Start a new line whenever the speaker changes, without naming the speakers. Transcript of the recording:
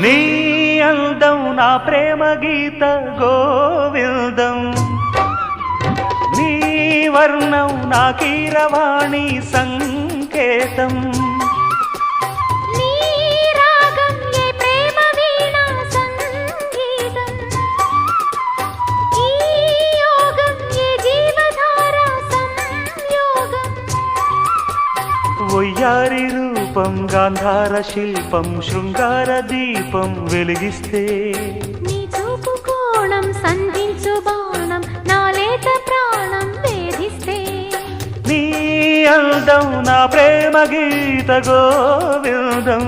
నీ అందం నా ప్రేమ గీత గోవిందం, నీ వర్ణం నా కీరవాణి సంకేతం. ఒయ్యారి రూపం గాంధార శిల్పం శృంగార దీపం వెలిగిస్తే,
నీ చూపు కోణం సంధించు బాణం నా లేత ప్రాణం వేధిస్తే,
నీ అందం నా ప్రేమ గీత గోవిందం.